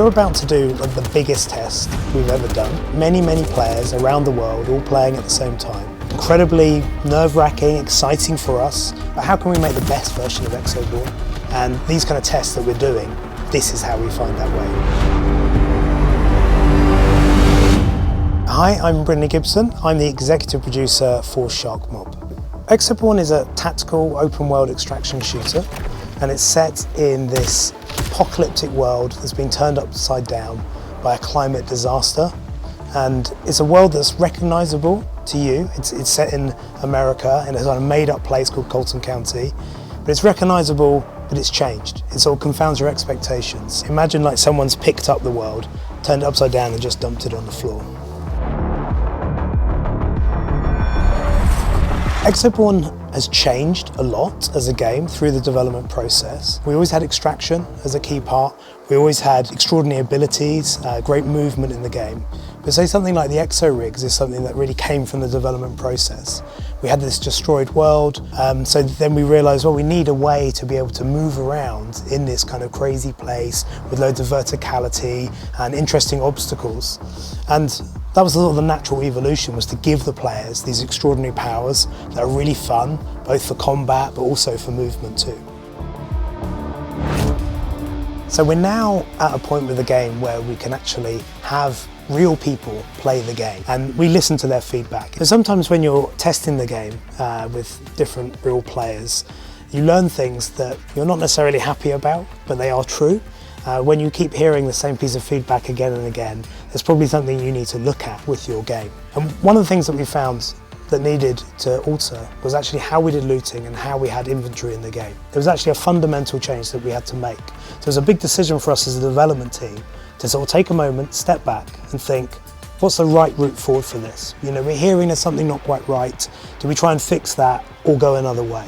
We're about to do the biggest test we've ever done. Many players around the world all playing at the same time. Incredibly nerve-wracking, exciting for us, but how can we make the best version of Exoborne? And these kind of tests that we're doing, this is how we find that way. Hi, I'm Brynley Gibson. I'm the executive producer for Shark Mob. Exoborne is a tactical open-world extraction shooter, and it's set in this apocalyptic world that's been turned upside down by a climate disaster. And it's a world that's recognisable to you. It's set in America in a kind of made-up place called Colton County, but it's recognisable, but it's changed. It sort of confounds your expectations. Imagine like someone's picked up the world, turned it upside down and just dumped it on the floor. Exoborne has changed a lot as a game through the development process. We always had extraction as a key part. We always had extraordinary abilities, great movement in the game. But say something like the exo-rigs is something that really came from the development process. We had this destroyed world, so then we realised, well, we need a way to be able to move around in this kind of crazy place with loads of verticality and interesting obstacles. And that was sort of the natural evolution, was to give the players these extraordinary powers that are really fun, both for combat but also for movement too. So we're now at a point with the game where we can actually have real people play the game, and we listen to their feedback. So sometimes when you're testing the game with different real players, you learn things that you're not necessarily happy about, but they are true. When you keep hearing the same piece of feedback again and again, there's probably something you need to look at with your game. And one of the things that we found that needed to alter was actually how we did looting and how we had inventory in the game. There was actually a fundamental change that we had to make. So it was a big decision for us as a development team to sort of take a moment, step back and think, what's the right route forward for this? You know, we're hearing there's something not quite right. Do we try and fix that or go another way?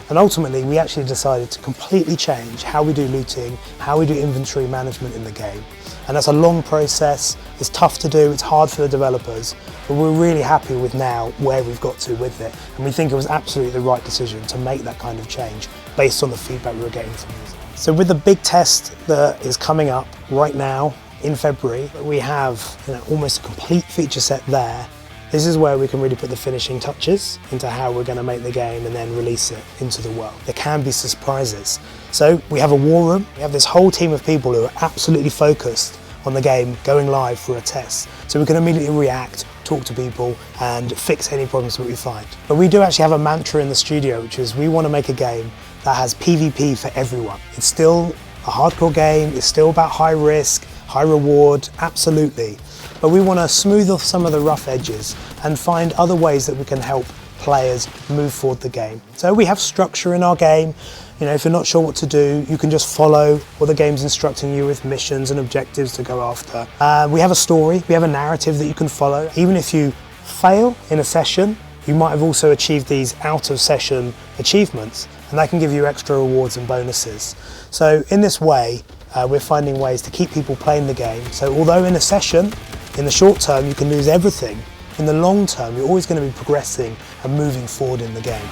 And ultimately, we actually decided to completely change how we do looting, how we do inventory management in the game. And that's a long process, it's tough to do, it's hard for the developers, but we're really happy with now where we've got to with it. And we think it was absolutely the right decision to make that kind of change based on the feedback we were getting from users. So with the big test that is coming up right now in February, we have almost a complete feature set there. This is where we can really put the finishing touches into how we're going to make the game and then release it into the world. There can be surprises. So we have a war room. We have this whole team of people who are absolutely focused on the game going live for a test. So we can immediately react, talk to people and fix any problems that we find. But we do actually have a mantra in the studio, which is we want to make a game that has PvP for everyone. It's still a hardcore game. It's still about high risk, high reward, absolutely. But we want to smooth off some of the rough edges and find other ways that we can help players move forward the game. So we have structure in our game. You know, if you're not sure what to do, you can just follow what the game's instructing you with missions and objectives to go after. We have a story, we have a narrative that you can follow. Even if you fail in a session, you might have also achieved these out of session achievements, and that can give you extra rewards and bonuses. So in this way, we're finding ways to keep people playing the game. So although in a session, in the short term, you can lose everything, in the long term, you're always going to be progressing and moving forward in the game.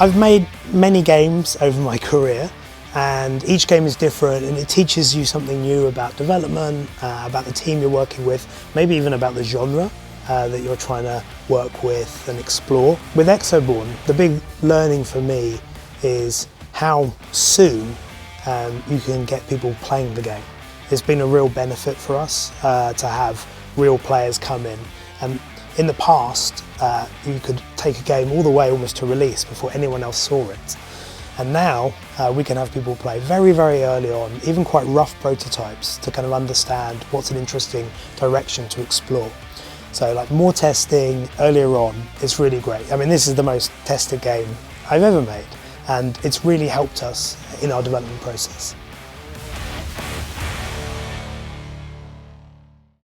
I've made many games over my career, and each game is different and it teaches you something new about development, about the team you're working with, maybe even about the genre that you're trying to work with and explore. With Exoborne, the big learning for me is how soon you can get people playing the game. It's been a real benefit for us to have real players come in. And in the past, you could take a game all the way almost to release before anyone else saw it. And now we can have people play very early on, even quite rough prototypes, to kind of understand what's an interesting direction to explore. So like more testing earlier on is really great. I mean, this is the most tested game I've ever made, and it's really helped us in our development process.